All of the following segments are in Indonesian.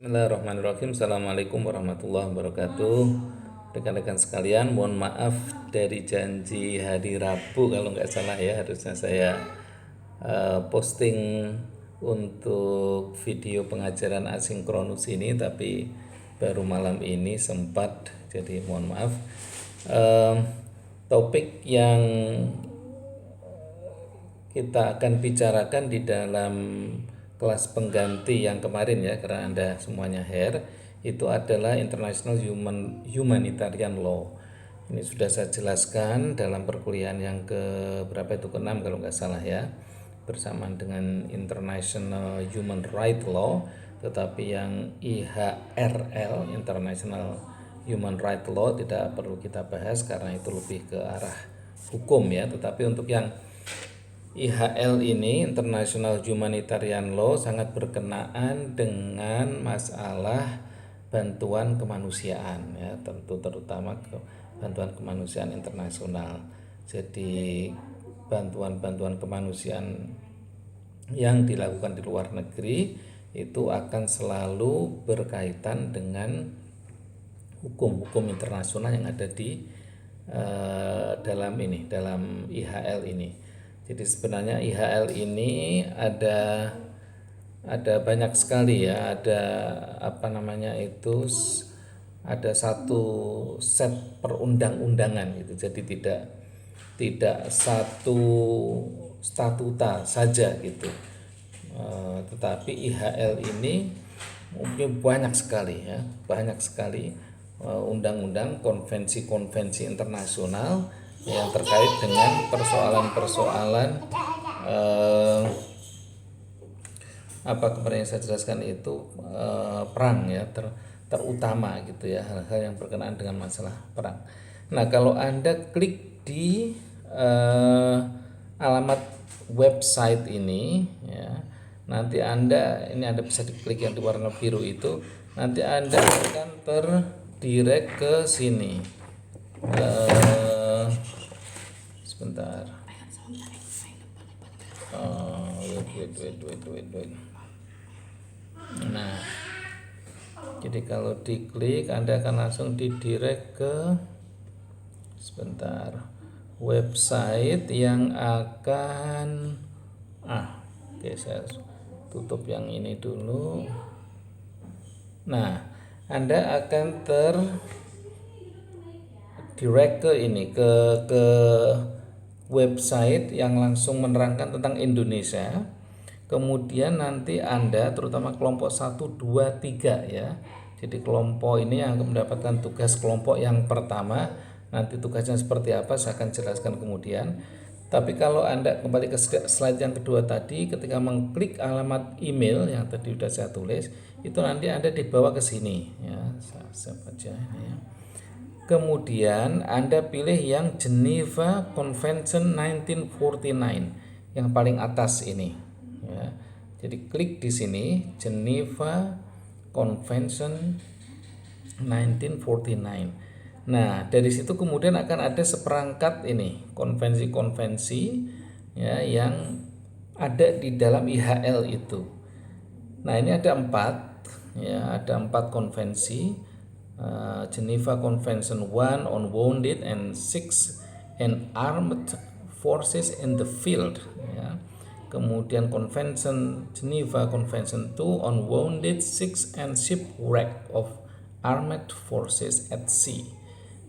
Bismillahirrahmanirrahim. Assalamualaikum warahmatullahi wabarakatuh. Rekan-rekan sekalian, mohon maaf dari janji hari Rabu kalau nggak salah ya, harusnya saya posting untuk video pengajaran asinkronus ini, tapi baru malam ini sempat, jadi mohon maaf. Topik yang kita akan bicarakan di dalam kelas pengganti yang kemarin ya, karena Anda semuanya hair, itu adalah International Humanitarian Law. Ini sudah saya jelaskan dalam perkuliahan yang ke berapa itu, ke-6 kalau nggak salah ya, bersamaan dengan International Human Rights Law. Tetapi yang IHRL, International Human Rights Law, tidak perlu kita bahas karena itu lebih ke arah hukum ya. Tetapi untuk yang IHL ini, International Humanitarian Law, sangat berkenaan dengan masalah bantuan kemanusiaan ya, tentu terutama bantuan kemanusiaan internasional. Jadi bantuan-bantuan kemanusiaan yang dilakukan di luar negeri itu akan selalu berkaitan dengan hukum-hukum internasional yang ada di dalam IHL ini. Jadi sebenarnya IHL ini ada banyak sekali ya, ada satu set perundang-undangan gitu. Jadi tidak satu statuta saja gitu. Tetapi IHL ini mungkin banyak sekali undang-undang, konvensi-konvensi internasional yang terkait dengan persoalan-persoalan kemarin yang saya jelaskan itu perang ya, terutama gitu ya, hal-hal yang berkenaan dengan masalah perang. Nah, kalau Anda klik di alamat website ini ya, nanti Anda bisa diklik yang di warna biru itu, nanti Anda akan terdirect ke sini. Sebentar. Wait. Nah, jadi kalau diklik Anda akan langsung didirect ke website yang akan saya tutup yang ini dulu. Nah, Anda akan direct ke ini ke website yang langsung menerangkan tentang Indonesia. Kemudian nanti Anda terutama kelompok 1, 2, 3 ya. Jadi kelompok ini yang akan mendapatkan tugas kelompok yang pertama. Nanti tugasnya seperti apa saya akan jelaskan kemudian. Tapi kalau Anda kembali ke slide yang kedua tadi, ketika mengklik alamat email yang tadi sudah saya tulis, itu nanti Anda dibawa ke sini ya. Saya baca ini ya. Kemudian Anda pilih yang Geneva Convention 1949 yang paling atas ini ya. Jadi klik di sini Geneva Convention 1949. Nah, dari situ kemudian akan ada seperangkat ini konvensi-konvensi ya yang ada di dalam IHL itu. Nah, ini ada 4 konvensi. Geneva Convention 1 on Wounded and 6 and Armed Forces in the Field ya. Kemudian Geneva Convention 2 on Wounded, 6 and Shipwreck of Armed Forces at Sea.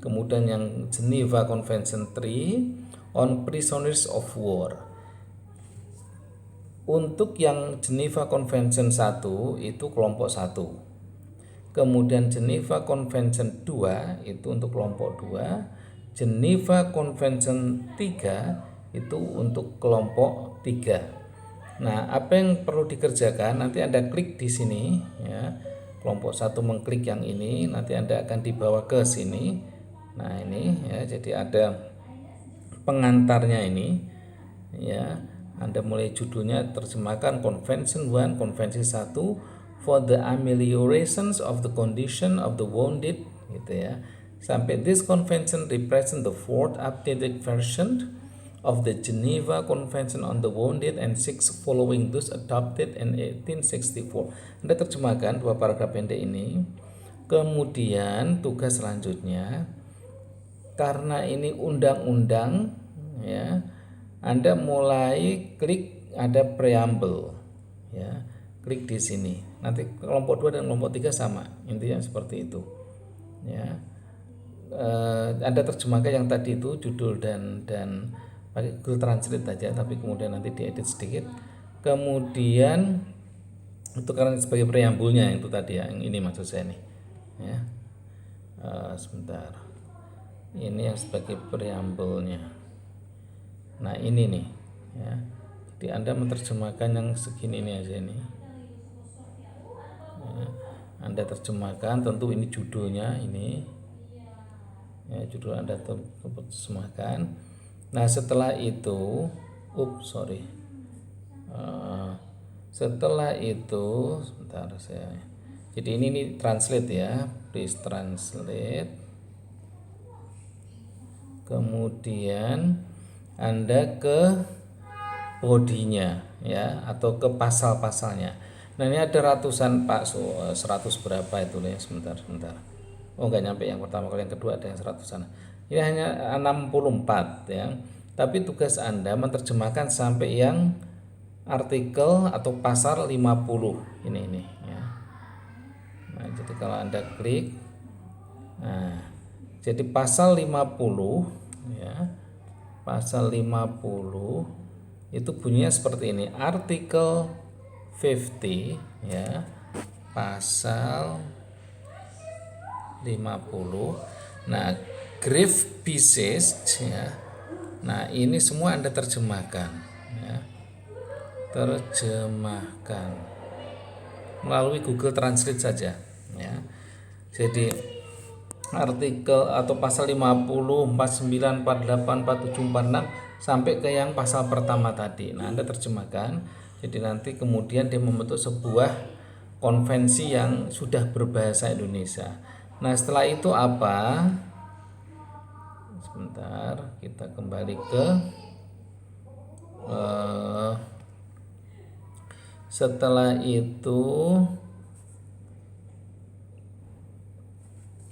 Kemudian yang Geneva Convention 3 on Prisoners of War. Untuk yang Geneva Convention 1 itu kelompok 1. Kemudian Geneva Convention 2 itu untuk kelompok 2, Geneva Convention 3 itu untuk kelompok 3. Nah, apa yang perlu dikerjakan? Nanti Anda klik di sini ya. Kelompok 1 mengklik yang ini, nanti Anda akan dibawa ke sini. Nah, ini ya, jadi ada pengantarnya ini ya. Anda mulai judulnya terjemahkan Convention 1, Konvensi 1 for the ameliorations of the condition of the wounded gitu ya. Sampai this convention represent the fourth updated version of the Geneva Convention on the Wounded and six following those adopted in 1864. Anda terjemahkan dua paragraf pendek ini. Kemudian tugas selanjutnya, karena ini undang-undang, ya, Anda mulai klik ada preamble, ya, klik di sini. Nanti kelompok 2 dan kelompok 3 sama, intinya seperti itu, ya. Anda terjemahkan yang tadi itu judul dan pakai Google Translate aja, tapi kemudian nanti diedit sedikit. Kemudian itu karena sebagai preambulnya itu tadi ya, yang ini maksud saya nih, ya. Sebentar, ini yang sebagai preambulnya. Nah ini nih, ya. Jadi Anda menerjemahkan yang segini ini aja nih, ya. Anda terjemahkan, tentu ini judulnya ini, ya, judul Anda terjemahkan. Nah setelah itu, setelah itu, sebentar saya. Jadi ini translate ya, please translate. Kemudian Anda ke bodinya, ya, atau ke pasal-pasalnya. Nah ini ada ratusan Pak, 100 berapa itu ya, sebentar. Oh enggak nyampe yang pertama, kalau yang kedua ada yang 100-an. Ini hanya 64 ya. Tapi tugas Anda menerjemahkan sampai yang artikel atau pasal 50 ini ya. Nah, jadi kalau Anda klik, nah, jadi pasal 50 ya. Pasal 50 itu bunyinya seperti ini. Artikel 50 ya. Pasal 50. Nah, grave pieces ya. Nah, ini semua Anda terjemahkan ya. Terjemahkan melalui Google Translate saja ya. Jadi artikel atau pasal 50, 49, 48, 47, 46 sampai ke yang pasal pertama tadi. Nah, Anda terjemahkan. Jadi nanti kemudian dia membentuk sebuah konvensi yang sudah berbahasa Indonesia. Nah, setelah itu apa? Sebentar, kita kembali ke setelah itu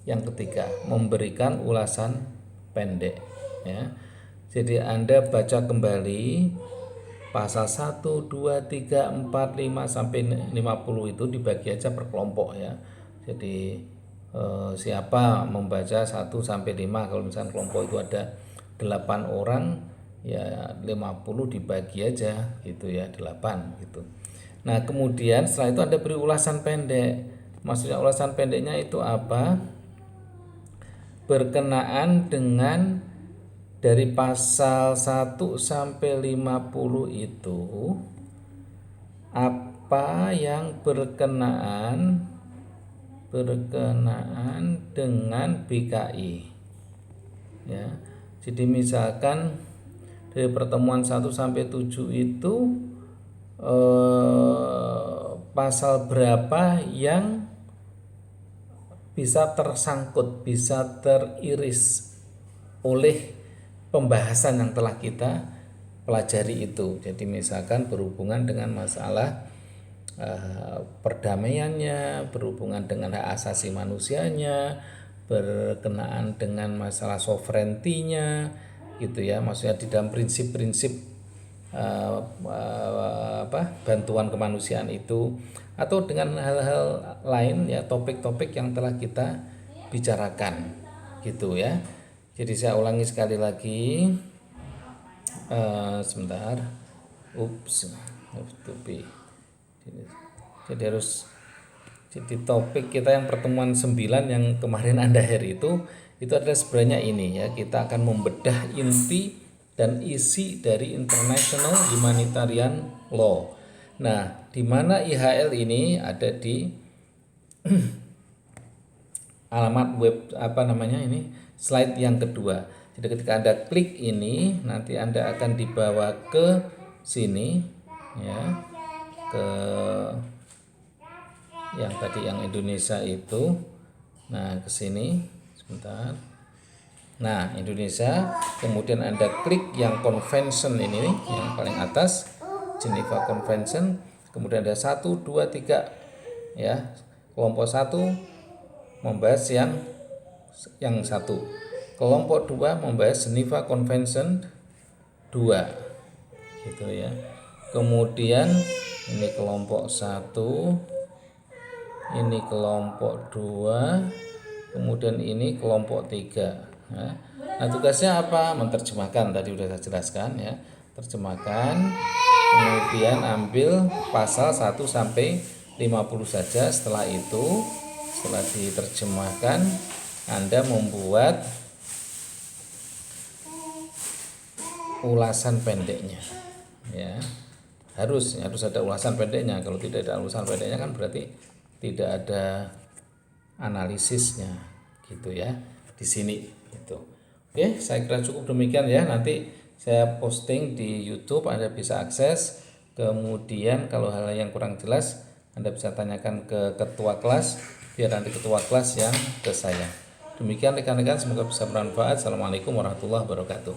yang ketiga, memberikan ulasan pendek ya. Jadi Anda baca kembali pasal 1, 2, 3, 4, 5 sampai 50 itu dibagi aja per kelompok ya. Jadi siapa membaca 1 sampai 5, kalau misalnya kelompok itu ada 8 orang ya 50 dibagi aja gitu ya, 8 gitu. Nah, kemudian setelah itu Anda beri ulasan pendek. Maksudnya ulasan pendeknya itu apa? Berkenaan dengan dari pasal 1 sampai 50 itu apa yang berkenaan dengan BKI ya. Jadi misalkan dari pertemuan 1 sampai 7 itu pasal berapa yang bisa tersangkut, bisa teriris oleh pembahasan yang telah kita pelajari itu. Jadi misalkan berhubungan dengan masalah perdamaiannya, berhubungan dengan hak asasi manusianya, berkenaan dengan masalah sovereignty-nya gitu ya. Maksudnya di dalam prinsip-prinsip bantuan kemanusiaan itu, atau dengan hal-hal lain ya, topik-topik yang telah kita bicarakan gitu ya. Jadi saya ulangi sekali lagi, sebentar, jadi topik kita yang pertemuan 9 yang kemarin Anda share itu adalah sebenarnya ini ya, kita akan membedah inti dan isi dari International Humanitarian Law. Nah, di mana IHL ini ada di alamat web ini slide yang kedua. Jadi ketika Anda klik ini, nanti Anda akan dibawa ke sini ya, ke yang tadi yang Indonesia itu. Nah, ke sini sebentar. Nah, Indonesia, kemudian Anda klik yang convention ini nih, yang paling atas, Geneva Convention, kemudian ada 1, 2, 3 ya. Kelompok 1 membahas yang satu. Kelompok 2 membahas Geneva Convention 2. Gitu ya. Kemudian ini kelompok 1, ini kelompok 2, kemudian ini kelompok 3. Nah, tugasnya apa? Menerjemahkan, tadi sudah saya jelaskan ya. Terjemahkan, kemudian ambil pasal 1 sampai 50 saja. Setelah itu, setelah diterjemahkan, Anda membuat ulasan pendeknya. Ya. Harus ada ulasan pendeknya. Kalau tidak ada ulasan pendeknya kan berarti tidak ada analisisnya gitu ya di sini gitu. Oke, saya kira cukup demikian ya. Nanti saya posting di YouTube, Anda bisa akses. Kemudian kalau hal yang kurang jelas Anda bisa tanyakan ke ketua kelas, biar nanti ketua kelas yang ke saya. Demikian rekan-rekan, semoga bisa bermanfaat. Assalamualaikum warahmatullahi wabarakatuh.